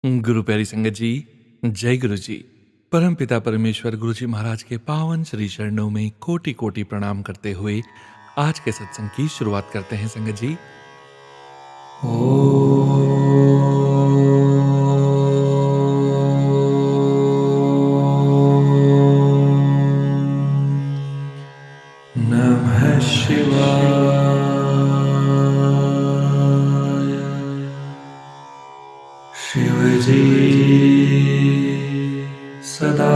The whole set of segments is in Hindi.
गुरु प्यारी संगत जी, जय गुरु जी। परम पिता परमेश्वर गुरु जी महाराज के पावन श्री चरणों में कोटि कोटि प्रणाम करते हुए आज के सत्संग की शुरुआत करते हैं संगत जी। नमः शिवाय। शिव जी सदा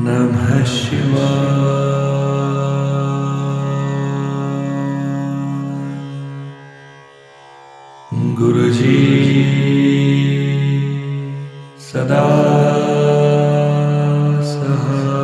नमः शिवाय। गुरु जी सदा सहाय।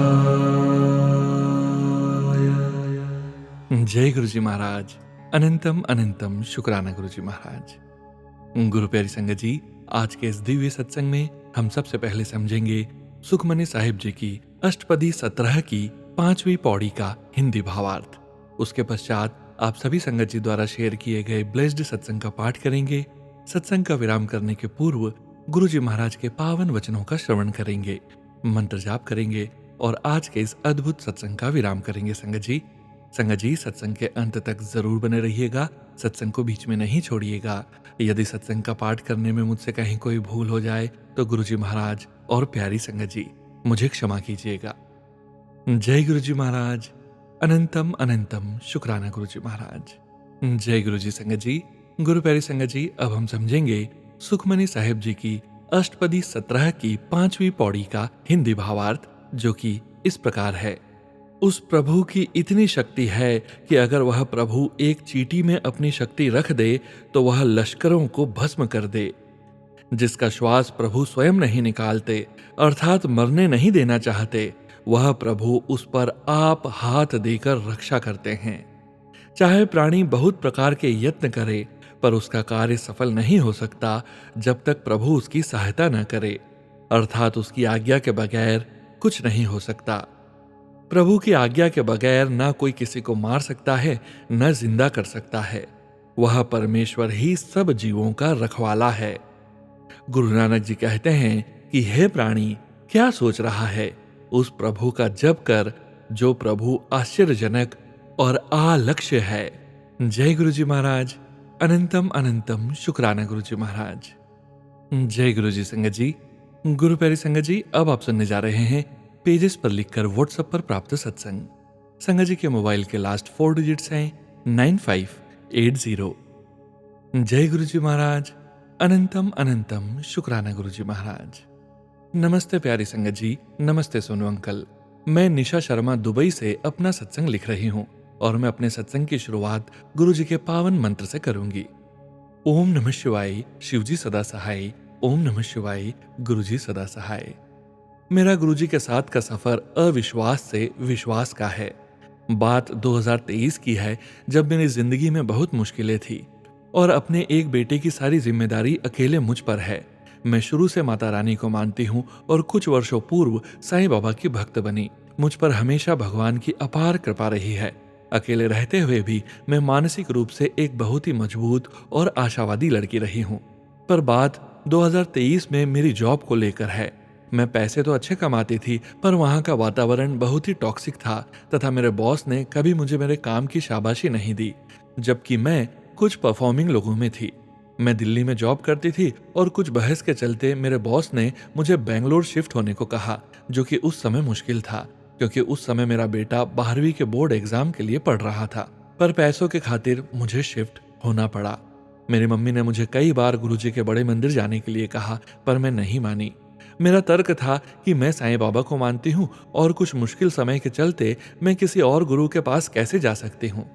जय गुरु जी महाराज। अनंतम अनंतम शुक्राना गुरु जी महाराज। गुरु प्यारी संगत जी, आज के इस दिव्य सत्संग में हम सबसे पहले समझेंगे सुखमनी साहिब जी की अष्टपदी 17 की 5वीं पौड़ी का हिंदी भावार्थ। उसके पश्चात आप सभी संगत जी द्वारा शेयर किए गए ब्लेस्ड सत्संग का पाठ करेंगे। सत्संग का विराम करने के पूर्व गुरु जी महाराज के पावन वचनों का श्रवण करेंगे, मंत्र जाप करेंगे और आज के इस अद्भुत सत्संग का विराम करेंगे। संगत जी सत्संग के अंत तक जरूर बने रहिएगा, सत्संग को बीच में नहीं छोड़िएगा। यदि सत्संग का पाठ करने में मुझसे कहीं कोई भूल हो जाए तो गुरु जी महाराज और प्यारी संगत जी मुझे क्षमा कीजिएगा। जय गुरु जी महाराज। अनंतम अनंतम शुक्राना गुरु जी महाराज। जय गुरु जी संगत जी। गुरु प्यारी संगत जी, अब हम समझेंगे सुखमनी साहिब जी की अष्टपदी 17 की 5वीं पौड़ी का हिंदी भावार्थ, जो कि इस प्रकार है। उस प्रभु की इतनी शक्ति है कि अगर वह प्रभु एक चींटी में अपनी शक्ति रख दे तो वह लश्करों को भस्म कर दे। जिसका श्वास प्रभु स्वयं नहीं निकालते, अर्थात मरने नहीं देना चाहते, वह प्रभु उस पर आप हाथ देकर रक्षा करते हैं। चाहे प्राणी बहुत प्रकार के यत्न करे, पर उसका कार्य सफल नहीं हो सकता जब तक प्रभु उसकी सहायता न करे, अर्थात उसकी आज्ञा के बगैर कुछ नहीं हो सकता। प्रभु की आज्ञा के बगैर ना कोई किसी को मार सकता है, न जिंदा कर सकता है। वह परमेश्वर ही सब जीवों का रखवाला है। गुरु नानक जी कहते हैं कि हे प्राणी, क्या सोच रहा है, उस प्रभु का जप कर जो प्रभु आश्चर्यजनक और आलक्ष्य है। जय गुरु जी महाराज। अनंतम अनंतम शुक्राना गुरु जी महाराज। जय गुरु जी संगत जी। गुरु प्यारी संगत जी, अब आप सुनने जा रहे हैं पेजेस पर लिखकर व्हाट्सएप पर प्राप्त सत्संग। संगत जी के मोबाइल के लास्ट 4 डिजिट्स हैं 9580। जय गुरु जी महाराज। अनंतम अनंतम शुक्राना गुरु जी महाराज। नमस्ते प्यारी संगत जी, नमस्ते सोनू अंकल। मैं निशा शर्मा दुबई से अपना सत्संग लिख रही हूँ और मैं अपने सत्संग की शुरुआत गुरु जी के पावन मंत्र से करूंगी। ओम नमः शिवाय, शिव जी सदा सहाय। ओम नमः शिवाय, गुरु जी सदा सहाय। मेरा गुरुजी के साथ का सफर अविश्वास से विश्वास का है। बात 2023 की है, जब मेरी जिंदगी में बहुत मुश्किलें थी और अपने एक बेटे की सारी जिम्मेदारी अकेले मुझ पर है। मैं शुरू से माता रानी को मानती हूँ और कुछ वर्षों पूर्व साईं बाबा की भक्त बनी। मुझ पर हमेशा भगवान की अपार कृपा रही है। अकेले रहते हुए भी मैं मानसिक रूप से एक बहुत ही मजबूत और आशावादी लड़की रही हूँ। पर बात 2023 में मेरी जॉब को लेकर है। मैं पैसे तो अच्छे कमाती थी, पर वहां का वातावरण बहुत ही टॉक्सिक था तथा मेरे बॉस ने कभी मुझे मेरे काम की शाबाशी नहीं दी, जबकि मैं कुछ परफॉर्मिंग लोगों में थी। मैं दिल्ली में जॉब करती थी और कुछ बहस के चलते मेरे बॉस ने मुझे बेंगलोर शिफ्ट होने को कहा, जो कि उस समय मुश्किल था क्योंकि उस समय मेरा बेटा 12वीं के बोर्ड एग्जाम के लिए पढ़ रहा था। पर पैसों के खातिर मुझे शिफ्ट होना पड़ा। मेरी मम्मी ने मुझे कई बार गुरुजी के बड़े मंदिर जाने के लिए कहा, पर मैं नहीं मानी। मेरा तर्क था कि मैं साईं बाबा को मानती हूँ और कुछ मुश्किल समय के चलते मैं किसी और गुरु के पास कैसे जा सकती हूँ।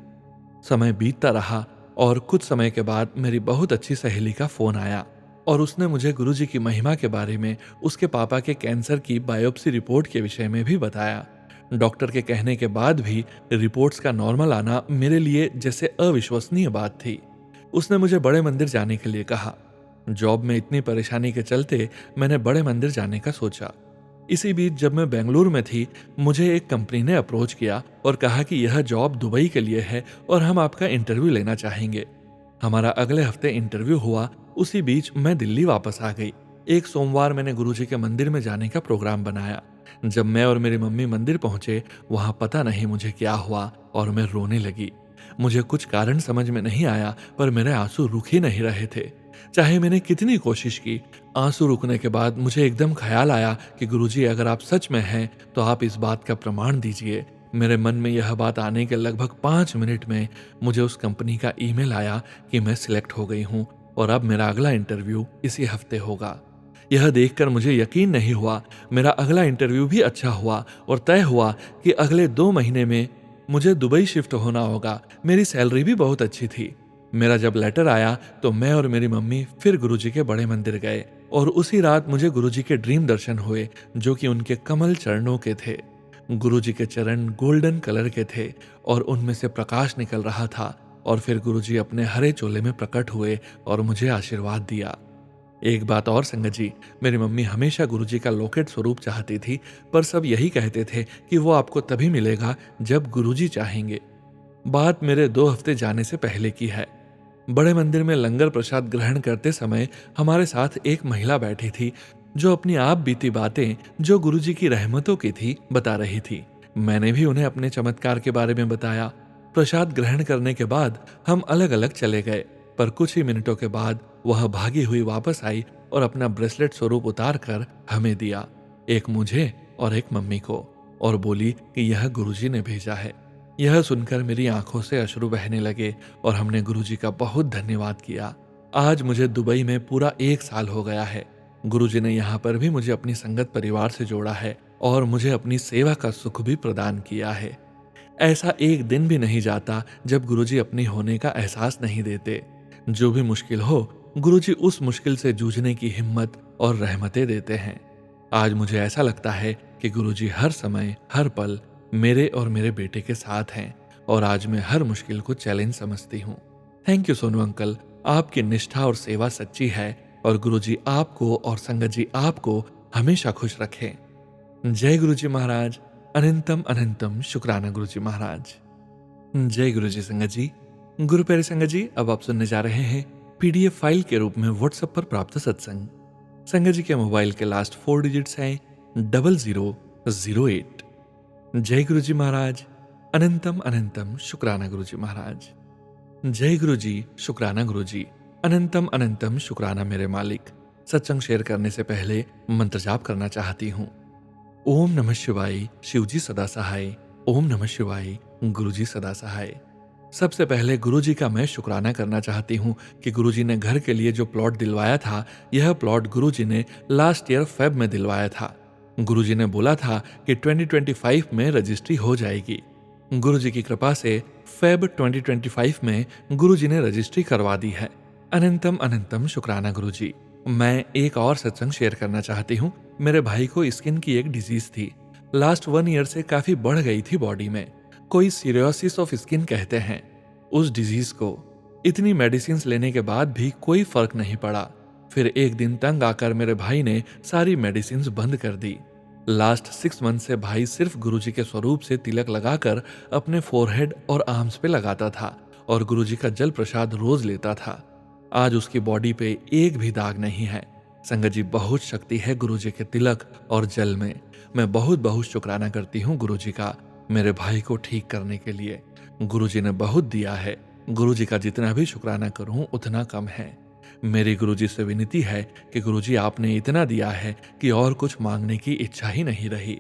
समय बीतता रहा और कुछ समय के बाद मेरी बहुत अच्छी सहेली का फोन आया और उसने मुझे गुरुजी की महिमा के बारे में, उसके पापा के कैंसर की बायोप्सी रिपोर्ट के विषय में भी बताया। डॉक्टर के कहने के बाद भी रिपोर्ट्स का नॉर्मल आना मेरे लिए जैसे अविश्वसनीय बात थी। उसने मुझे बड़े मंदिर जाने के लिए कहा। जॉब में इतनी परेशानी के चलते मैंने बड़े मंदिर जाने का सोचा। इसी बीच जब मैं बेंगलुरु में थी, मुझे एक कंपनी ने अप्रोच किया और कहा कि यह जॉब दुबई के लिए है और हम आपका इंटरव्यू लेना चाहेंगे। हमारा अगले हफ्ते इंटरव्यू हुआ। उसी बीच मैं दिल्ली वापस आ गई। एक सोमवार मैंने गुरुजी के मंदिर में जाने का प्रोग्राम बनाया। जब मैं और मेरी मम्मी मंदिर पहुंचे, वहां पता नहीं मुझे क्या हुआ और मैं रोने लगी। मुझे कुछ कारण समझ में नहीं आया, पर मेरे आंसू रुक ही नहीं रहे थे। चाहे मैंने कितनी कोशिश की। आंसू रुकने के बाद मुझे एकदम ख्याल आया कि गुरुजी, अगर आप सच में हैं तो आप इस बात का प्रमाण दीजिए। मेरे मन में यह बात आने के लगभग 5 मिनट में मुझे उस कंपनी का ईमेल आया कि मैं सिलेक्ट हो गई हूं और अब मेरा अगला इंटरव्यू इसी हफ्ते होगा। यह देखकर मुझे यकीन नहीं हुआ। मेरा अगला इंटरव्यू भी अच्छा हुआ और तय हुआ कि अगले 2 महीने में मुझे दुबई शिफ्ट होना होगा। मेरी सैलरी भी बहुत अच्छी थी। मेरा जब लेटर आया तो मैं और मेरी मम्मी फिर गुरुजी के बड़े मंदिर गए और उसी रात मुझे गुरुजी के ड्रीम दर्शन हुए, जो कि उनके कमल चरणों के थे। गुरुजी के चरण गोल्डन कलर के थे और उनमें से प्रकाश निकल रहा था। और फिर गुरुजी अपने हरे चोले में प्रकट हुए और मुझे आशीर्वाद दिया। एक बात और संगत जी, मेरी मम्मी हमेशा गुरुजी का लॉकेट स्वरूप चाहती थी, पर सब यही कहते थे कि वो आपको तभी मिलेगा जब गुरुजी चाहेंगे। बात मेरे 2 हफ्ते जाने से पहले की है। बड़े मंदिर में लंगर प्रसाद ग्रहण करते समय हमारे साथ एक महिला बैठी थी, जो अपनी आप बीती बातें, जो गुरुजी की रहमतों की थी, बता रही थी। मैंने भी उन्हें अपने चमत्कार के बारे में बताया। प्रसाद ग्रहण करने के बाद हम अलग अलग चले गए, पर कुछ ही मिनटों के बाद वह भागी हुई वापस आई और अपना ब्रेसलेट स्वरूप उतार कर हमें दिया, एक मुझे और एक मम्मी को, और बोली कि यह गुरुजी ने भेजा है। यह सुनकर मेरी आंखों से अश्रु बहने लगे और हमने गुरुजी का बहुत धन्यवाद किया। आज मुझे दुबई में पूरा 1 साल हो गया है। गुरुजी ने यहाँ पर भी मुझे अपनी संगत परिवार से जोड़ा है और मुझे अपनी सेवा का सुख भी प्रदान किया है। ऐसा एक दिन भी नहीं जाता जब गुरुजी अपनी होने का एहसास नहीं देते। जो भी मुश्किल हो, गुरुजी उस मुश्किल से जूझने की हिम्मत और रहमतें देते हैं। आज मुझे ऐसा लगता है कि गुरुजी हर समय, हर पल मेरे और मेरे बेटे के साथ हैं और आज मैं हर मुश्किल को चैलेंज समझती हूँ। थैंक यू सोनू अंकल, आपकी निष्ठा और सेवा सच्ची है और गुरुजी आपको और संगत जी आपको हमेशा खुश रखें। जय गुरुजी महाराज। अनंतम अनंतम शुक्राना गुरुजी महाराज। जय गुरुजी संगत जी। गुरु प्यारे संगत जी, अब आप सुनने जा रहे हैं PDF फाइल के रूप में व्हाट्सएप पर प्राप्त सत्संग। संगत जी के मोबाइल के लास्ट 4 डिजिट्स हैं 0008। जय गुरुजी महाराज। अनंतम अनंतम शुक्राना गुरुजी महाराज। जय गुरुजी, शुक्राना गुरुजी। अनंतम अनंतम शुक्राना मेरे मालिक। सत्संग शेयर करने से पहले मंत्र जाप करना चाहती हूँ। ओम नमः शिवाय, शिवजी सदा सहाय। ओम नमः शिवाय, गुरुजी सदा सहाय। सबसे पहले गुरुजी का मैं शुक्राना करना चाहती हूँ कि गुरुजी ने घर के लिए जो प्लॉट दिलवाया था, यह प्लॉट गुरुजी ने लास्ट ईयर फेब में दिलवाया था। गुरुजी ने बोला था कि 2025 में रजिस्ट्री हो जाएगी। गुरुजी की कृपा से फेब 2025 में गुरुजी ने रजिस्ट्री करवा दी है। अनंतम अनंतम शुक्राना गुरुजी। मैं एक और सत्संग शेयर करना चाहती हूँ। मेरे भाई को स्किन की एक डिजीज थी, लास्ट 1 ईयर से काफी बढ़ गई थी बॉडी में। कोई सीरियोसिस ऑफ स्किन कहते हैं उस डिजीज को। इतनी मेडिसिन लेने के बाद भी कोई फर्क नहीं पड़ा। फिर एक दिन तंग आकर मेरे भाई ने सारी मेडिसिन बंद कर दी। लास्ट 6 मंथ से भाई सिर्फ गुरुजी के स्वरूप से तिलक लगाकर अपने फोरहेड और आर्म्स पे लगाता था और गुरुजी का जल प्रसाद रोज लेता था। आज उसकी बॉडी पे एक भी दाग नहीं है। संगत जी, बहुत शक्ति है गुरुजी के तिलक और जल में। मैं बहुत बहुत शुक्राना करती हूँ गुरुजी का, मेरे भाई को ठीक करने के लिए। गुरुजी ने बहुत दिया है। गुरुजी का जितना भी शुक्राना करूं उतना कम है। मेरी गुरुजी से विनती है कि गुरुजी, आपने इतना दिया है कि और कुछ मांगने की इच्छा ही नहीं रही।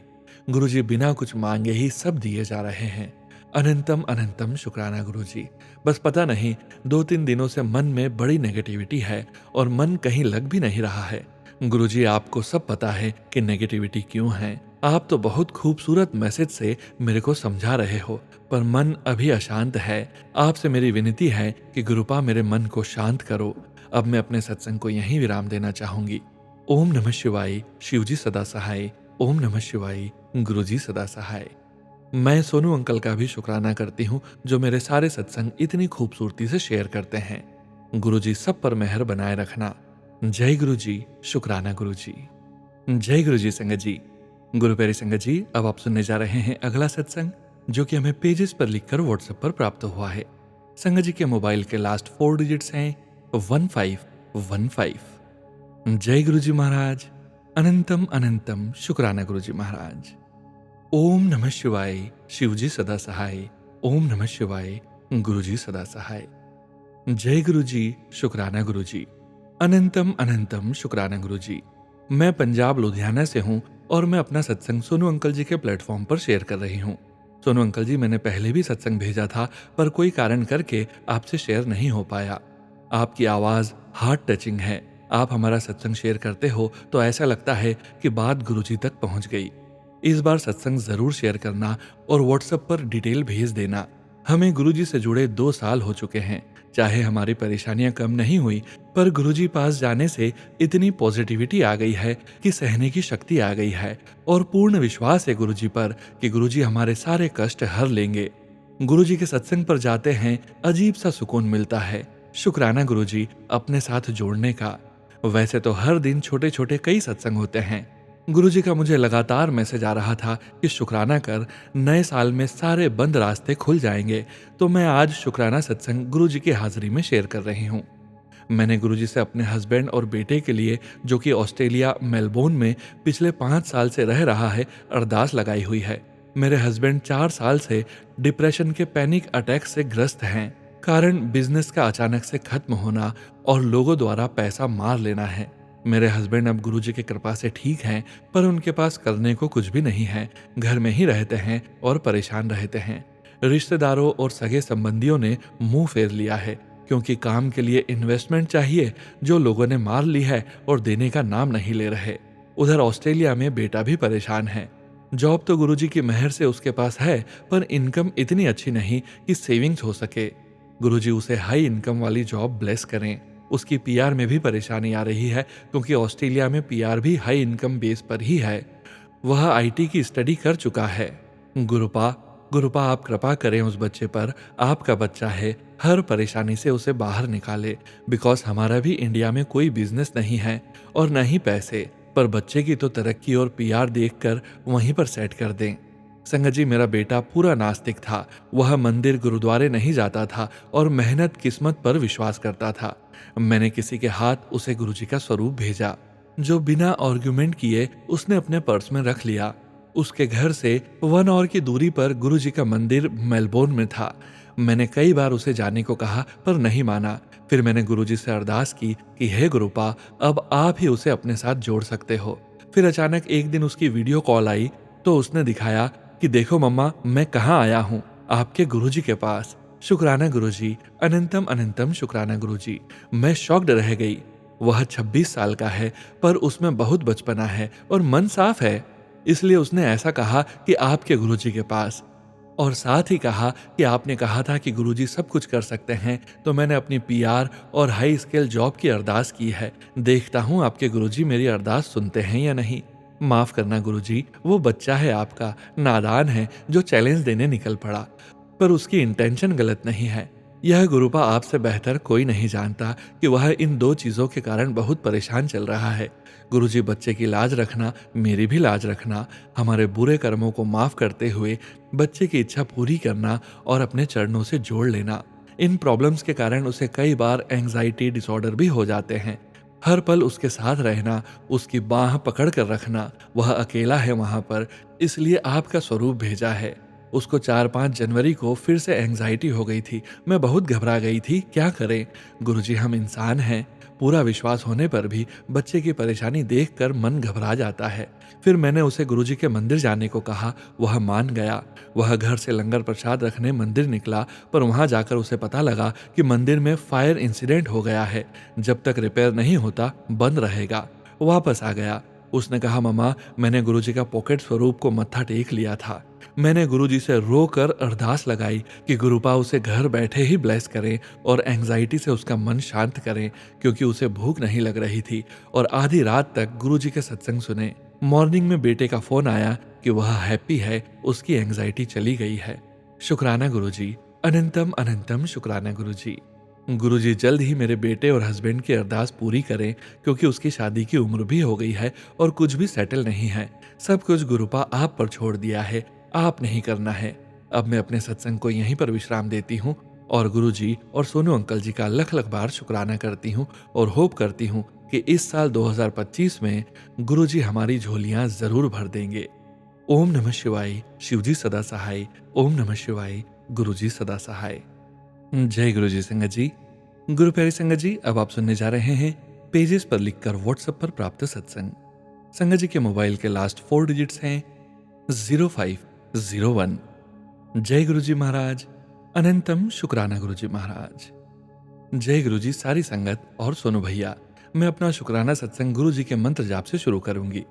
गुरुजी बिना कुछ मांगे ही सब दिए जा रहे हैं। अनंतम अनंतम शुक्राना गुरुजी। बस पता नहीं 2-3 दिनों से मन में बड़ी नेगेटिविटी है और मन कहीं लग भी नहीं रहा है। गुरुजी, आपको सब पता है कि नेगेटिविटी क्यों है। आप तो बहुत खूबसूरत मैसेज से मेरे को समझा रहे हो, पर मन अभी अशांत है। आपसे मेरी विनती है कि गुरुपा मेरे मन को शांत करो। अब मैं अपने सत्संग को यहीं विराम देना चाहूंगी। ओम नमः शिवाय, शिवजी सदा सहाय। ओम नमः शिवाय, गुरुजी सदा सहाय। मैं सोनू अंकल का भी शुक्राना करती हूँ, जो मेरे सारे सत्संग इतनी खूबसूरती से शेयर करते हैं। गुरुजी सब पर मेहर बनाए रखना। जय गुरु जी, शुक्राना गुरु जी। जय गुरु जी संगत जी। गुरु प्यारी संगत जी, अब आप सुनने जा रहे हैं अगला सत्संग, जो कि हमें पेजेस पर लिखकर व्हाट्सएप पर प्राप्त हुआ है। संगत जी के मोबाइल के लास्ट 4 डिजिट्स हैं 1515। जय गुरु जी महाराज। अनंतम अनंतम शुक्राना गुरु जी महाराज। ओम नमः शिवाय, शिव जी सदा सहाय। ओम नमः शिवाय, गुरु जी सदा सहाय। जय गुरु जी, शुक्राना गुरु जी। अनंतम अनंतम शुक्राना गुरु जी। मैं पंजाब लुधियाना से हूँ और मैं अपना सत्संग सोनू अंकल जी के प्लेटफॉर्म पर शेयर कर रही हूँ। सोनू अंकल जी, मैंने पहले भी सत्संग भेजा था, पर कोई कारण करके आपसे शेयर नहीं हो पाया। आपकी आवाज़ हार्ट टचिंग है। आप हमारा सत्संग शेयर करते हो तो ऐसा लगता है कि बात गुरुजी तक पहुंच गई। इस बार सत्संग जरूर शेयर करना और व्हाट्सएप पर डिटेल भेज देना। हमें गुरुजी से जुड़े 2 साल हो चुके हैं। चाहे हमारी परेशानियां कम नहीं हुई, पर गुरुजी पास जाने से इतनी पॉजिटिविटी आ गई है कि सहने की शक्ति आ गई है और पूर्ण विश्वास है गुरुजी पर कि गुरुजी हमारे सारे कष्ट हर लेंगे। गुरुजी के सत्संग पर जाते हैं, अजीब सा सुकून मिलता है। शुक्राना गुरुजी अपने साथ जोड़ने का। वैसे तो हर दिन छोटे छोटे कई सत्संग होते हैं। गुरुजी का मुझे लगातार मैसेज आ रहा था कि शुक्राना कर, नए साल में सारे बंद रास्ते खुल जाएंगे। तो मैं आज शुक्राना सत्संग गुरुजी की हाजिरी में शेयर कर रही हूँ। मैंने गुरुजी से अपने हस्बैंड और बेटे के लिए, जो कि ऑस्ट्रेलिया मेलबोर्न में पिछले 5 साल से रह रहा है, अरदास लगाई हुई है। मेरे हस्बैंड 4 साल से डिप्रेशन के पैनिक अटैक से ग्रस्त हैं। कारण बिजनेस का अचानक से खत्म होना और लोगों द्वारा पैसा मार लेना है। मेरे हस्बैंड अब गुरुजी की कृपा से ठीक हैं, पर उनके पास करने को कुछ भी नहीं है। घर में ही रहते हैं और परेशान रहते हैं। रिश्तेदारों और सगे संबंधियों ने मुंह फेर लिया है, क्योंकि काम के लिए इन्वेस्टमेंट चाहिए जो लोगों ने मार ली है और देने का नाम नहीं ले रहे। उधर ऑस्ट्रेलिया में बेटा भी परेशान है। जॉब तो गुरुजी की मेहर से उसके पास है, पर इनकम इतनी अच्छी नहीं कि सेविंग्स हो सके। गुरुजी उसे हाई इनकम वाली जॉब ब्लेस करें। उसकी पीआर में भी परेशानी आ रही है, क्योंकि ऑस्ट्रेलिया में पीआर भी हाई इनकम बेस पर ही है। वह आईटी की स्टडी कर चुका है। गुरुपा गुरुपा आप कृपा करें उस बच्चे पर। आपका बच्चा है, हर परेशानी से उसे बाहर निकाले। बिकॉज हमारा भी इंडिया में कोई बिजनेस नहीं है और न ही पैसे, पर बच्चे की तो तरक्की और पीआर देखकर वहीं पर सेट कर दें। संगत जी, मेरा बेटा पूरा नास्तिक था। वह मंदिर गुरुद्वारे नहीं जाता था और मेहनत किस्मत पर विश्वास करता था। मैंने किसी के हाथ उसे गुरुजी का स्वरूप भेजा, जो बिना आर्ग्यूमेंट किए उसने अपने पर्स में रख लिया। उसके घर से 1 आवर की दूरी पर गुरुजी का मंदिर मेलबोर्न में था। मैंने कई बार उसे जाने को कहा, पर नहीं माना। फिर मैंने गुरुजी से अरदास की कि हे गुरुपा, अब आप ही उसे अपने साथ जोड़ सकते हो। फिर अचानक एक दिन उसकी वीडियो कॉल आई तो उसने दिखाया कि देखो मम्मा, मैं कहाँ आया हूँ, आपके गुरुजी के पास। शुक्राना गुरुजी, अनंतम अनंतम शुक्राना गुरुजी। मैं शॉक्ड रह गई। वह 26 साल का है, पर उसमें बहुत बचपना है और मन साफ है। इसलिए उसने ऐसा कहा कि आपके गुरुजी के पास, और साथ ही कहा कि आपने कहा था कि गुरुजी सब कुछ कर सकते हैं, तो मैंने अपनी पीआर और हाई स्केल जॉब की अरदास की है। देखता हूँ आपके गुरुजी मेरी अरदास सुनते हैं या नहीं। माफ करना गुरुजी, वो बच्चा है आपका, नादान है, जो चैलेंज देने निकल पड़ा, पर उसकी इंटेंशन गलत नहीं है। यह गुरुपा आपसे बेहतर कोई नहीं जानता कि वह इन 2 चीजों के कारण बहुत परेशान चल रहा है। गुरुजी, बच्चे की लाज रखना, मेरी भी लाज रखना। हमारे बुरे कर्मों को माफ करते हुए बच्चे की इच्छा पूरी करना और अपने चरणों से जोड़ लेना। इन प्रॉब्लम्स के कारण उसे कई बार एंजाइटी डिसऑर्डर भी हो जाते हैं। हर पल उसके साथ रहना, उसकी बाह पकड़ कर रखना। वह अकेला है वहां पर, इसलिए आपका स्वरूप भेजा है। उसको 4-5 जनवरी को फिर से एंजाइटी हो गई थी। मैं बहुत घबरा गई थी, क्या करें। गुरुजी, हम इंसान हैं। पूरा विश्वास होने पर भी बच्चे की परेशानी देखकर मन घबरा जाता है। फिर मैंने उसे गुरुजी के मंदिर जाने को कहा। वह मान गया। वह घर से लंगर प्रसाद रखने मंदिर निकला, पर वहां जाकर उसे पता लगा कि मंदिर में फायर इंसिडेंट हो गया है। जब तक रिपेयर नहीं होता बंद रहेगा। वापस आ गया। उसने कहा, मम्मा, मैंने गुरुजी का पॉकेट स्वरूप को मत्था टेक लिया था। मैंने गुरुजी से रोकर अरदास लगाई कि गुरुपा उसे घर बैठे ही ब्लेस करें और एंजाइटी से उसका मन शांत करें, क्योंकि उसे भूख नहीं लग रही थी। और आधी रात तक गुरुजी के सत्संग सुने। मॉर्निंग में बेटे का फोन आया कि वह हैप्पी है, उसकी एंजाइटी चली गई है। शुक्राना गुरुजी, अनंतम अनंतम शुक्राना गुरुजी। गुरुजी जल्द ही मेरे बेटे और हस्बैंड की अरदास पूरी करें, क्योंकि उसकी शादी की उम्र भी हो गई है और कुछ भी सेटल नहीं है। सब कुछ गुरुपा आप पर छोड़ दिया है, आप नहीं करना है। अब मैं अपने सत्संग को यहीं पर विश्राम देती हूँ और गुरुजी और सोनू अंकल जी का लख लख बार शुक्राना करती हूँ और होप करती हूँ कि इस साल 2025 में गुरुजी हमारी झोलियां जरूर भर देंगे। ओम नमः शिवाय, शिवजी सदा सहाय। ओम नमः शिवाय, गुरुजी सदा सहाय। जय गुरुजी संगत जी। गुरु प्यारी संगत जी, अब आप सुनने जा रहे हैं पेजेस पर लिखकर व्हाट्सएप पर प्राप्त सत्संग। संगत जी के मोबाइल के लास्ट 4 डिजिट्स हैं 0501। जय गुरुजी महाराज। अनंतम शुक्राना गुरुजी महाराज। जय गुरुजी सारी संगत और सोनू भैया। मैं अपना शुक्राना सत्संग गुरुजी के मंत्र जाप से शुरू करूंगी।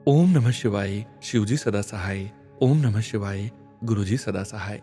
ओम नमः शिवाय, शिवजी सदा सहाय। ओम नमः शिवाय, गुरुजी सदा सहाय।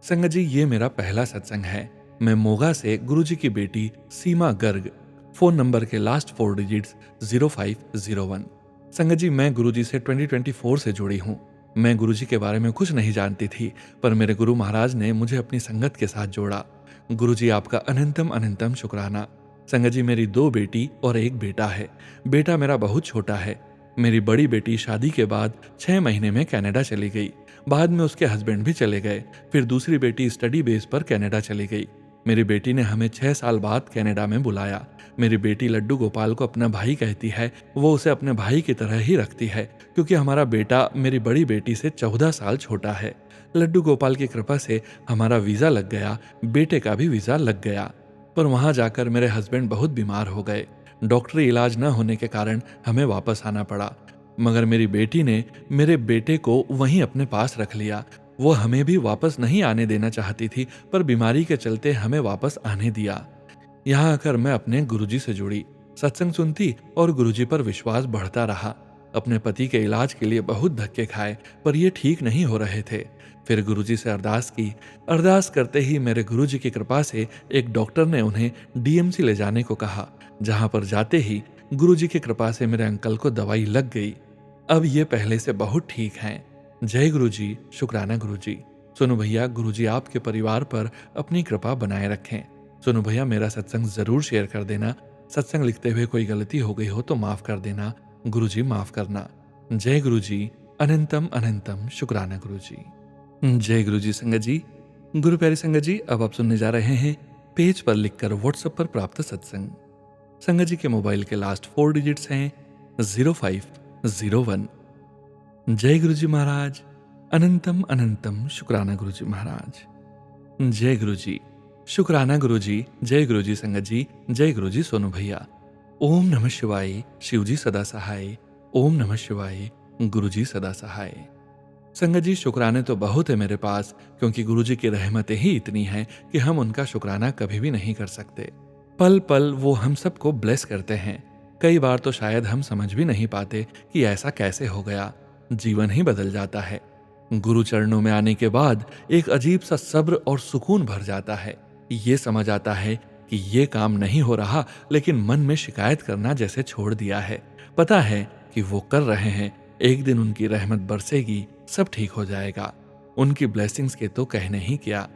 संगत जी, ये मेरा पहला सत्संग है। मैं मोगा से गुरुजी की बेटी सीमा गर्ग। फोन नंबर के लास्ट 4 डिजिट्स 0501। संगत जी, मैं गुरुजी से 2024 से जुड़ी हूँ। मैं गुरुजी के बारे में कुछ नहीं जानती थी, पर मेरे गुरु महाराज ने मुझे अपनी संगत के साथ जोड़ा। गुरुजी आपका अनंतम अनंतम शुक्राना। संगत जी, मेरी 2 बेटी और 1 बेटा है। बेटा मेरा बहुत छोटा है। मेरी बड़ी बेटी शादी के बाद 6 महीने में कनाडा चली गई। बाद में उसके हस्बैंड भी चले गए। फिर दूसरी बेटी स्टडी बेस पर कनाडा चली गई। मेरी बेटी ने हमें 6 साल बाद कनाडा में बुलाया। मेरी बेटी लड्डू गोपाल को अपना भाई कहती है। वो उसे अपने भाई की तरह ही रखती है, क्योंकि हमारा बेटा मेरी बड़ी बेटी से 14 साल छोटा है। लड्डू गोपाल की कृपा से हमारा वीजा लग गया, बेटे का भी वीजा लग गया। पर वहां जाकर मेरे हस्बैंड बहुत बीमार हो गए। डॉक्टरी इलाज न होने के कारण हमें वापस आना पड़ा। मगर मेरी बेटी ने मेरे बेटे को वहीं अपने पास रख लिया। वो हमें भी वापस नहीं आने देना चाहती थी, पर बीमारी के चलते हमें वापस आने दिया। यहाँ आकर मैं अपने गुरुजी से जुड़ी, सत्संग सुनती और गुरुजी पर विश्वास बढ़ता रहा। अपने पति के इलाज के लिए बहुत धक्के खाए, पर ये ठीक नहीं हो रहे थे। फिर गुरुजी से अरदास की। अरदास करते ही मेरे गुरुजी की कृपा से एक डॉक्टर ने उन्हें डीएमसी ले जाने को कहा, जहां पर जाते ही गुरुजी की कृपा से मेरे अंकल को दवाई लग गई। अब ये पहले से बहुत ठीक हैं। जय गुरुजी, शुक्राना गुरुजी। सोनू भैया, गुरुजी आपके परिवार पर अपनी कृपा बनाए रखें। सोनू भैया, मेरा सत्संग जरूर शेयर कर देना। सत्संग लिखते हुए कोई गलती हो गई हो तो माफ कर देना। गुरुजी माफ करना। जय गुरुजी, अनंतम अनंतम शुक्राना गुरुजी। जय गुरुजी संगत जी। गुरु प्यारी संगत जी, अब आप सुनने जा रहे हैं पेज पर लिखकर व्हाट्सएप पर प्राप्त सत्संग। संगत जी के मोबाइल के लास्ट 4 डिजिट्स हैं 0501। जय गुरुजी महाराज। अनंतम अनंतम शुक्राना गुरुजी महाराज। जय गुरुजी, शुक्राना गुरुजी। जय गुरुजी संगत जी। जय गुरुजी सोनू भैया। ओम नमः शिवाय, शिवजी सदा सहाय। ओम नमः शिवाय, गुरुजी सदा सहाय। संगत जी, शुक्राने तो बहुत है मेरे पास, क्योंकि गुरुजी की रहमतें ही इतनी हैं कि हम उनका शुक्राना कभी भी नहीं कर सकते। पल पल वो हम सबको ब्लेस करते हैं। कई बार तो शायद हम समझ भी नहीं पाते कि ऐसा कैसे हो गया। जीवन ही बदल जाता है। गुरु चरणों में आने के बाद एक अजीब सा सब्र और सुकून भर जाता है। ये समझ आता है कि ये काम नहीं हो रहा, लेकिन मन में शिकायत करना जैसे छोड़ दिया है। पता है कि वो कर रहे हैं, एक दिन उनकी रहमत बरसेगी, सब ठीक हो जाएगा। उनकी ब्लेसिंग्स के तो कहने ही क्या।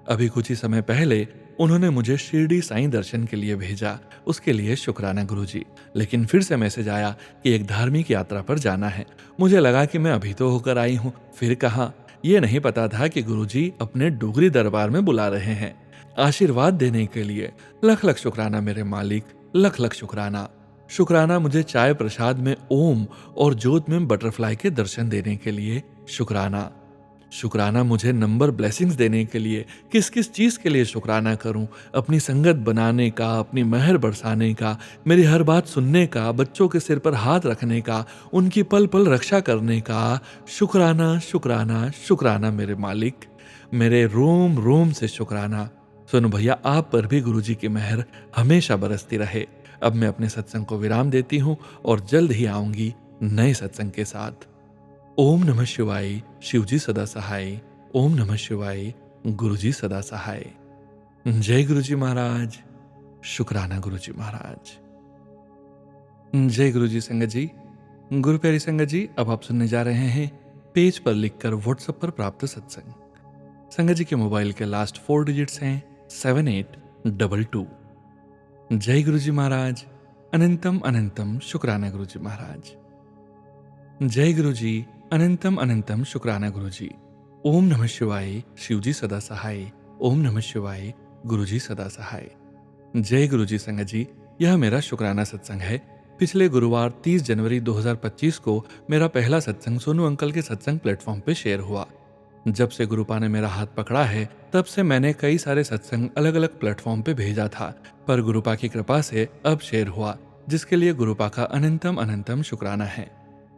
अभी कुछ ही समय पहले उन्होंने मुझे शिरडी साईं दर्शन के लिए भेजा। उसके लिए शुक्राना गुरुजी। लेकिन फिर से मैसेज आया कि एक धार्मिक यात्रा पर जाना है। मुझे लगा कि मैं अभी तो होकर आई हूँ, फिर कहाँ। ये नहीं पता था कि गुरुजी अपने डोगरी दरबार में बुला रहे हैं आशीर्वाद देने के लिए। लख लख शुक्राना मेरे मालिक, लख लख शुक्राना। शुक्राना मुझे चाय प्रसाद में ओम और जोत में बटरफ्लाई के दर्शन देने के लिए। शुक्राना। शुक्राना मुझे नंबर ब्लेसिंग्स देने के लिए। किस किस चीज के लिए शुक्राना करूं? अपनी संगत बनाने का, अपनी मेहर बरसाने का, मेरी हर बात सुनने का, बच्चों के सिर पर हाथ रखने का, उनकी पल पल रक्षा करने का। शुक्राना शुक्राना शुक्राना मेरे मालिक, मेरे रोम रोम से शुक्राना। सोनू भैया, आप पर भी गुरुजी की मेहर हमेशा बरसती रहे। अब मैं अपने सत्संग को विराम देती हूँ और जल्द ही आऊंगी नए सत्संग के साथ। ओम नमः शिवाय, शिवजी सदा सहाय। ओम नमः शिवाय, गुरुजी सदा सहाय। जय गुरुजी महाराज, शुक्राना गुरुजी महाराज। जय गुरुजी संगत जी। गुरु प्यारी संगत जी, अब आप सुनने जा रहे हैं पेज पर लिखकर व्हाट्सएप पर प्राप्त सत्संग। संगत जी के मोबाइल के लास्ट 4 डिजिट्स हैं 78 22। जय गुरु जी महाराज। अनंतम अनंतम शुक्राना गुरु जी महाराज। जय गुरु जी। अनंतम अनंतम शुक्राना गुरु जी। ओम नमः शिवाय। शिव जी सदा सहाय। ओम नमः शिवाय। गुरु जी सदा सहाय। जय गुरु जी संगत जी, यह मेरा शुक्राना सत्संग है। पिछले गुरुवार 30 जनवरी 2025 को मेरा पहला सत्संग सोनू अंकल के सत्संग प्लेटफॉर्म पे शेयर हुआ। जब से गुरुपा ने मेरा हाथ पकड़ा है तब से मैंने कई सारे सत्संग अलग अलग प्लेटफॉर्म पे भेजा था, पर गुरुपा की कृपा से अब शेयर हुआ, जिसके लिए गुरुपा का अनंतम अनंतम शुक्राना है।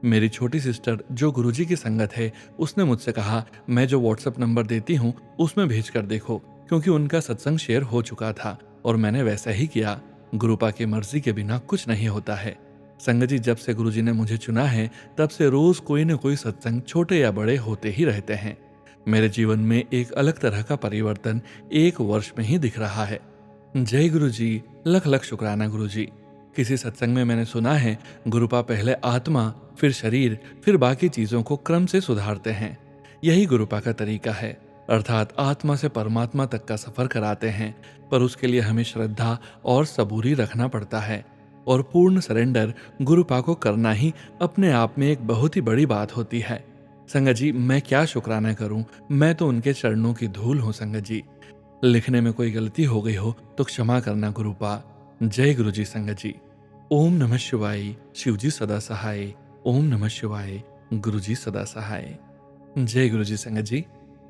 मेरी छोटी सिस्टर जो गुरुजी की संगत है, उसने मुझसे कहा मैं जो व्हाट्सएप नंबर देती हूँ उसमें भेज कर देखो, क्योंकि उनका सत्संग शेयर हो चुका था और मैंने वैसा ही किया। गुरुपा की मर्जी के बिना कुछ नहीं होता है। संगत जी, जब से गुरुजी ने मुझे चुना है तब से रोज कोई न कोई सत्संग छोटे या बड़े होते ही रहते हैं। मेरे जीवन में एक अलग तरह का परिवर्तन 1 वर्ष में ही दिख रहा है। जय गुरु जी। लख लख शुक्राना गुरु जी। किसी सत्संग में मैंने सुना है गुरुपा पहले आत्मा, फिर शरीर, फिर बाकी चीजों को क्रम से सुधारते हैं। यही गुरुपा का तरीका है, अर्थात आत्मा से परमात्मा तक का सफर कराते हैं, पर उसके लिए हमें श्रद्धा और सबूरी रखना पड़ता है। और पूर्ण सरेंडर गुरुपा को करना ही अपने आप में एक बहुत ही बड़ी बात होती है। संगत जी, मैं क्या शुक्राना करूं, मैं तो उनके चरणों की धूल हूं। संगत जी, लिखने में कोई गलती हो गई हो तो क्षमा करना गुरुपा। जय गुरु जी संगत जी। ओम नमः शिवाय। शिव जी सदा सहाय। ओम नमः शिवाय। गुरु जी सदा सहाय। जय गुरु जी संगत जी।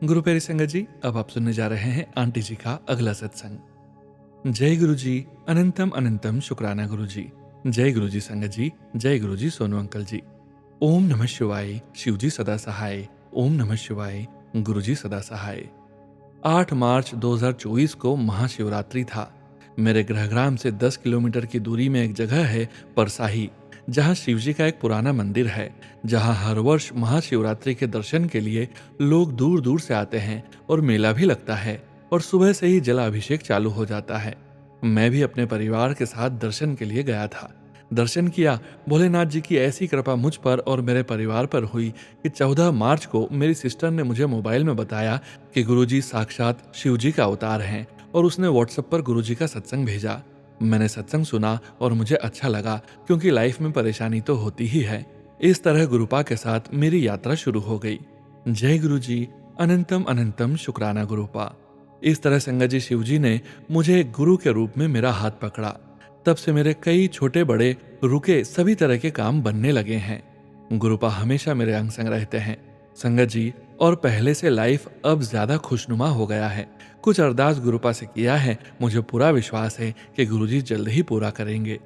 गुरु प्यारी संगत जी, अब आप सुनने जा रहे हैं आंटी जी का अगला सत्संग। जय गुरु जी। अनंतम अनंतम शुक्राना गुरु जी। जय गुरु जी संगत जी। जय गुरु जी सोनू अंकल जी। ओम नमः शिवाय। शिव जी सदा सहाय। ओम नमः शिवाय। गुरु जी सदा सहाय। 8 मार्च 2024 को महाशिवरात्रि था। मेरे गृहग्राम से 10 किलोमीटर की दूरी में एक जगह है परसाही, जहां शिवजी का एक पुराना मंदिर है, जहां हर वर्ष महाशिवरात्रि के दर्शन के लिए लोग दूर दूर से आते हैं और मेला भी लगता है और सुबह से ही जलाभिषेक चालू हो जाता है। मैं भी अपने परिवार के साथ दर्शन के लिए गया था। दर्शन किया। भोलेनाथ जी की ऐसी कृपा मुझ पर और मेरे परिवार पर हुई कि 14 मार्च को मेरी सिस्टर ने मुझे मोबाइल में बताया कि गुरुजी साक्षात शिवजी का अवतार हैं और उसने व्हाट्सएप पर गुरुजी का सत्संग भेजा। मैंने सत्संग सुना और मुझे अच्छा लगा, क्योंकि लाइफ में परेशानी तो होती ही है। इस तरह गुरुपा के साथ मेरी यात्रा शुरू हो गई। जय गुरु जी। अनंतम अनंतम शुक्राना गुरुपा। इस तरह संगत जी, शिवजी ने मुझे एक गुरु के रूप में मेरा हाथ पकड़ा। तब से मेरे कई छोटे बड़े रुके सभी तरह के काम बनने लगे हैं। गुरुपा हमेशा मेरे अंग संग रहते हैं संगत जी, और पहले से लाइफ अब ज्यादा खुशनुमा हो गया है। कुछ अरदास गुरुपा से किया है, मुझे पूरा विश्वास है कि गुरुजी जल्द ही पूरा करेंगे।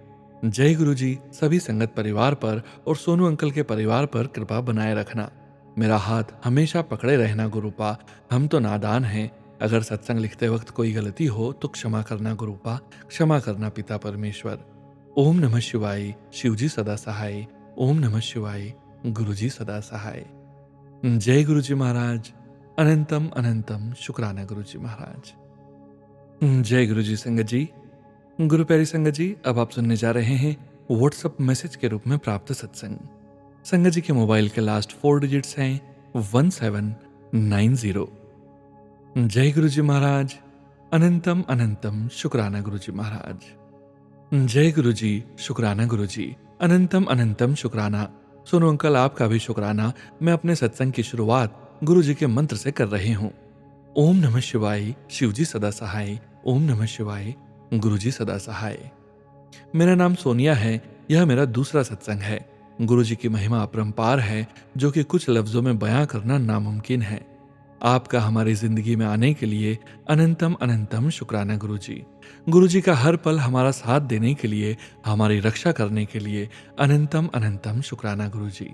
जय गुरु जी। सभी संगत परिवार पर और सोनू अंकल के परिवार पर कृपा बनाए रखना। मेरा हाथ हमेशा पकड़े रहना गुरुपा। हम तो नादान हैं। अगर सत्संग लिखते वक्त कोई गलती हो तो क्षमा करना गुरुपा। क्षमा करना पिता परमेश्वर। ओम नमः शिवाय। शिव जी सदा सहाय। ओम नमः शिवाय। गुरु जी सदा सहाय। जय गुरु जी महाराज। अनंतम अनंतम शुक्राना गुरु जी महाराज। जय गुरु जी संगत जी। गुरु प्यारी संगत जी, अब आप सुनने जा रहे हैं व्हाट्सएप मैसेज के रूप में प्राप्त सत्संग। संगत जी के मोबाइल के लास्ट 4 डिजिट्स हैं 1790। जय गुरु जी महाराज। अनंतम अनंतम शुक्राना गुरु जी महाराज। जय गुरु जी। शुक्राना गुरु जी। अनंतम अनंतम शुक्राना। सोनू अंकल, आपका भी शुक्राना। मैं अपने सत्संग की शुरुआत गुरु जी के मंत्र से कर रही हूँ। ओम नमः शिवाय। शिव जी सदा सहाय। ओम नमः शिवाय। गुरु जी सदा सहाय। मेरा नाम सोनिया है। यह मेरा दूसरा सत्संग है। गुरु जी की महिमा अपरंपार है, जो कि कुछ लफ्जों में बयां करना नामुमकिन है। आपका हमारी जिंदगी में आने के लिए अनंतम अनंतम शुक्राना गुरु जी। गुरु जी का हर पल हमारा साथ देने के लिए, हमारी रक्षा करने के लिए अनंतम अनंतम शुक्राना गुरु जी।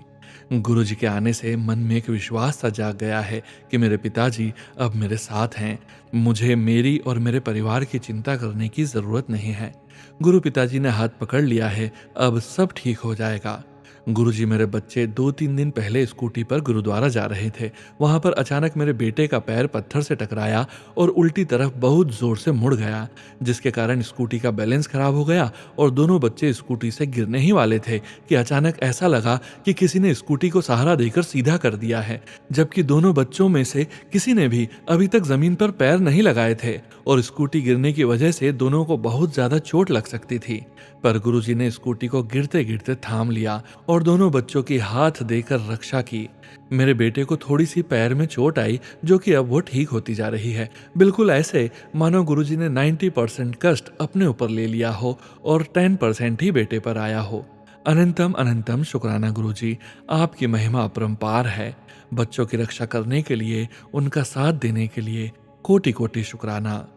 गुरु जी के आने से मन में एक विश्वास सा जाग गया है कि मेरे पिताजी अब मेरे साथ हैं। मुझे मेरी और मेरे परिवार की चिंता करने की जरूरत नहीं है। गुरु पिताजी ने हाथ पकड़ लिया है, अब सब ठीक हो जाएगा। गुरुजी, मेरे बच्चे 2-3 दिन पहले स्कूटी पर गुरुद्वारा जा रहे थे। वहां पर अचानक मेरे बेटे का पैर पत्थर से टकराया और उल्टी तरफ बहुत जोर से मुड़ गया, जिसके कारण स्कूटी का बैलेंस खराब हो गया और दोनों बच्चे स्कूटी से गिरने ही वाले थे कि अचानक ऐसा लगा कि किसी ने स्कूटी को सहारा देकर सीधा कर दिया है, जबकि दोनों बच्चों में से किसी ने भी अभी तक जमीन पर पैर नहीं लगाए थे और स्कूटी गिरने की वजह से दोनों को बहुत ज्यादा चोट लग सकती थी। पर गुरुजी ने स्कूटी को गिरते गिरते थाम लिया और दोनों बच्चों की हाथ देकर रक्षा की। मेरे बेटे को थोड़ी सी पैर में चोट आई, जो कि अब वो ठीक होती जा रही है। बिल्कुल ऐसे मानो गुरुजी ने 90% कष्ट अपने ऊपर ले लिया हो और 10% ही बेटे पर आया हो। अनंतम अनंतम शुक्राना गुरुजी, आपकी महिमा अपरंपार है। बच्चों की रक्षा करने के लिए, उनका साथ देने के लिए कोटि कोटि शुक्राना।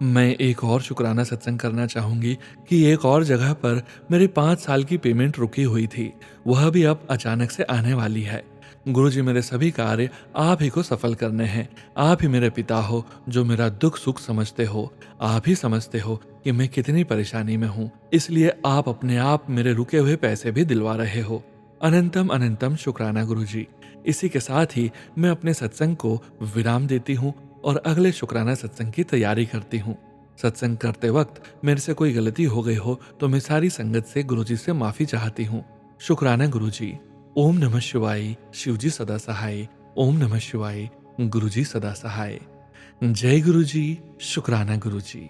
मैं एक और शुक्राना सत्संग करना चाहूंगी कि एक और जगह पर मेरी 5 साल की पेमेंट रुकी हुई थी, वह भी अब अचानक से आने वाली है। गुरुजी, मेरे सभी कार्य आप ही को सफल करने हैं। आप ही मेरे पिता हो जो मेरा दुख सुख समझते हो। आप ही समझते हो कि मैं कितनी परेशानी में हूँ, इसलिए आप अपने आप मेरे रुके हुए पैसे भी दिलवा रहे हो। अनंतम अनंतम शुक्राना गुरुजी। इसी के साथ ही मैं अपने सत्संग को विराम देती हूँ और अगले शुक्राना सत्संग की तैयारी करती हूँ। सत्संग करते वक्त मेरे से कोई गलती हो गई हो तो मैं सारी संगत से गुरुजी से माफी चाहती हूँ। शुक्राना गुरुजी। ओम नमः शिवाय। शिवजी सदा सहाय। ओम नमः शिवाय। गुरुजी सदा सहाय। जय गुरुजी। शुक्राना गुरुजी।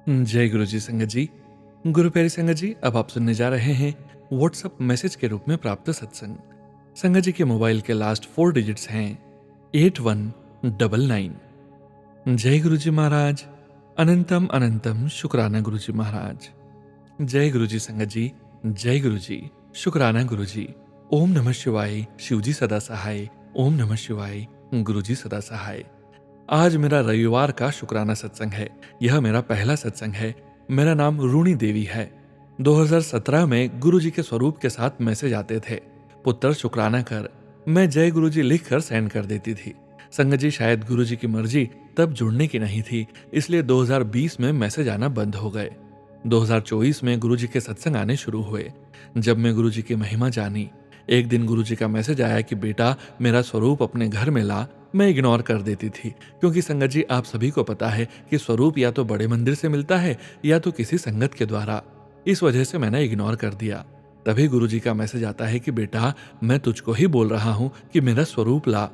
जय गुरुजी संगत जी। गुरु प्यारी संगत जी, अब आप सुनने जा रहे हैं व्हाट्सएप मैसेज के रूप में प्राप्त सत्संग। संगत जी के मोबाइल के लास्ट 4 डिजिट्स हैं 8199। जय गुरुजी महाराज। अनंतम अनंतम शुक्राना गुरुजी महाराज। जय गुरुजी संगत जी। जय गुरुजी। शुक्राना गुरुजी। ओम नमः शिवाय। शिवजी सदा सहाय। ओम नमः शिवाय। गुरुजी सदा सहाय। आज मेरा रविवार का शुक्राना सत्संग है। यह मेरा पहला सत्संग है। मेरा नाम रूणी देवी है। 2017 में गुरुजी के स्वरूप के साथ मैसेज आते थे, पुत्र शुक्राना कर। मैं जय गुरुजी लिखकर सेंड कर देती थी। संगत जी, शायद गुरुजी की मर्जी तब जुड़ने की नहीं थी, इसलिए 2020 में मैसेज आना बंद हो गए। 2024 में गुरुजी के सत्संग आने शुरू हुए। जब मैं गुरुजी की महिमा जानी, एक दिन गुरुजी का मैसेज आया कि बेटा मेरा स्वरूप अपने घर में ला। मैं इग्नोर कर देती थी, क्योंकि संगत जी आप सभी को पता है कि स्वरूप या तो बड़े मंदिर से मिलता है या तो किसी संगत के द्वारा। इस वजह से मैंने इग्नोर कर दिया। तभी गुरुजी का मैसेज आता है कि बेटा मैं तुझको ही बोल रहा हूँ कि मेरा स्वरूप ला।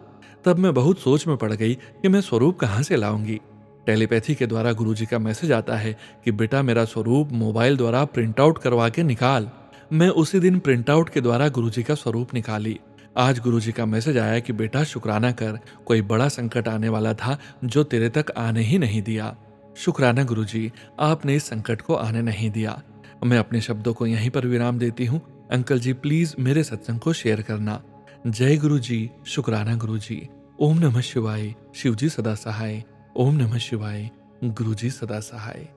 तब मैं बहुत सोच में पड़ गई कि मैं स्वरूप कहाँ से लाऊंगी। टेलीपैथी के द्वारा गुरुजी का मैसेज आता है कि बेटा मेरा स्वरूप मोबाइल द्वारा प्रिंट आउट करवा के निकाल। मैं उसी दिन प्रिंट आउट के द्वारा गुरुजी का स्वरूप निकाली। आज गुरुजी का मैसेज आया कि बेटा शुक्राना कर, कोई बड़ा संकट आने वाला था जो तेरे तक आने ही नहीं दिया। शुक्राना गुरुजी, आपने इस संकट को आने नहीं दिया। मैं अपने शब्दों को यहीं पर विराम देती हूँ। अंकल जी प्लीज मेरे सत्संग को शेयर करना। जय गुरुजी। शुक्राना गुरुजी। ओम नमः शिवाय। शिवजी सदा सहाय। ओम नमः शिवाय। गुरुजी सदा सहाय।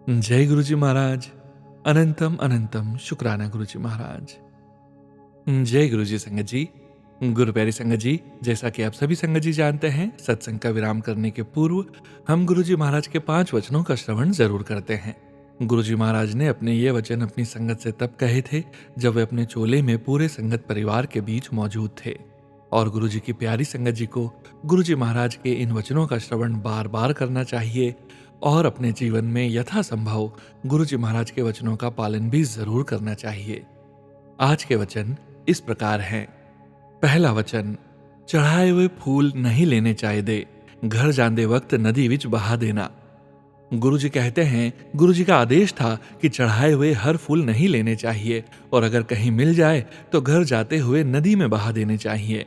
जय गुरुजी महाराज। अनंतम अनंतम शुक्राना गुरुजी महाराज। जय गुरुजी संगत जी। गुरु प्यारी संगत जी, जैसा कि आप सभी संगत जी जानते हैं, सत्संग का विराम करने के पूर्व हम गुरुजी महाराज के 5 वचनों का श्रवण जरूर करते हैं। गुरुजी महाराज ने अपने ये वचन अपनी संगत से तब कहे थे जब वे अपने चोले में पूरे संगत परिवार के बीच मौजूद थे। और गुरुजी की प्यारी संगत जी को गुरुजी महाराज के इन वचनों का श्रवण बार बार करना चाहिए और अपने जीवन में यथासंभव गुरुजी महाराज के वचनों का पालन भी जरूर करना चाहिए। आज के वचन इस प्रकार हैं। पहला वचन, चढ़ाए हुए फूल नहीं लेने चाहिए, घर जाते वक्त नदी विच बहा देना। गुरुजी कहते हैं गुरुजी का आदेश था कि चढ़ाए हुए हर फूल नहीं लेने चाहिए और अगर कहीं मिल जाए तो घर जाते हुए नदी में बहा देने चाहिए।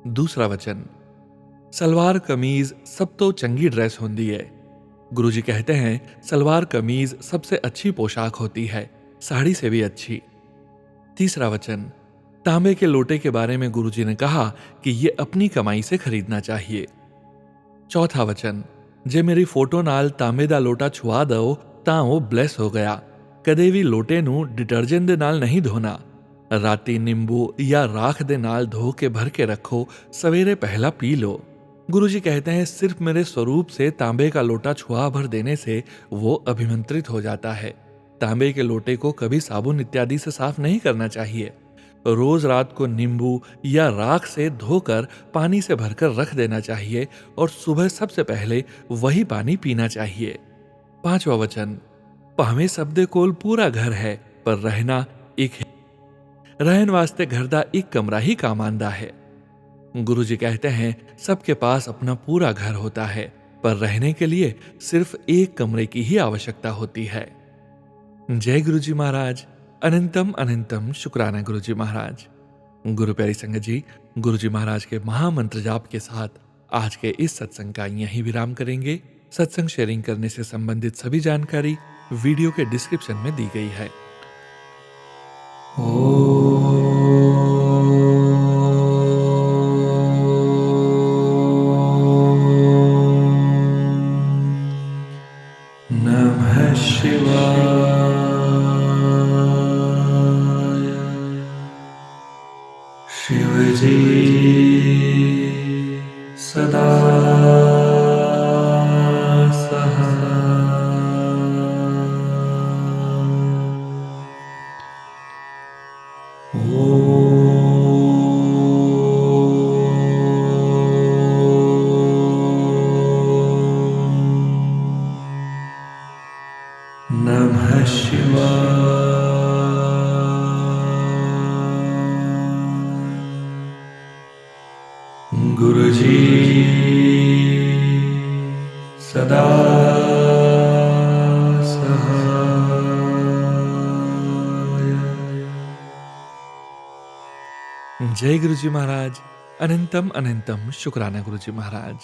दूसरा वचन, सलवार कमीज सब तो चंगी ड्रेस होती है। गुरुजी कहते हैं सलवार कमीज सबसे अच्छी पोशाक होती है, साड़ी से भी अच्छी। तीसरा वचन, तांबे के लोटे के बारे में गुरुजी ने कहा कि ये अपनी कमाई से खरीदना चाहिए। चौथा वचन, जे मेरी फोटो नाल तांबे दा लोटा छुआ दो तां वो ब्लेस हो गया। कदे भी लोटे नू डिटर्जेंट दे नाल नहीं धोना। राती नींबू या राख दे नाल धो के भर के रखो, सवेरे पहला पी लो। गुरुजी कहते हैं सिर्फ मेरे स्वरूप से तांबे का लोटा छुआ भर देने से वो अभिमंत्रित हो जाता है। तांबे के लोटे को कभी साबुन इत्यादि से साफ नहीं करना चाहिए। रोज रात को नींबू या राख से धोकर पानी से भरकर रख देना चाहिए और सुबह सबसे पहले वही पानी पीना चाहिए। 5वां वचन, भावें सबदे कोल पूरा घर है पर रहना एक है। रहन वास्ते घर दा एक कमरा ही काम आंदा है। गुरुजी कहते हैं सबके पास अपना पूरा घर होता है पर रहने के लिए सिर्फ एक कमरे की ही आवश्यकता होती है। जय गुरुजी महाराज। अनंतम अनंतम शुक्राना गुरुजी महाराज। गुरु प्यारी संगत जी, गुरुजी महाराज के महामंत्र जाप के साथ आज के इस सत्संग का यहीं विराम करेंगे। सत्संग शेयरिंग करने से संबंधित सभी जानकारी वीडियो के डिस्क्रिप्शन में दी गई है। नमः शिवाय। शिवजी सदा नमः शिवाय। गुरुजी सदा सहाय। जय गुरुजी महाराज। अनंतम अनंतम शुक्राना गुरुजी महाराज।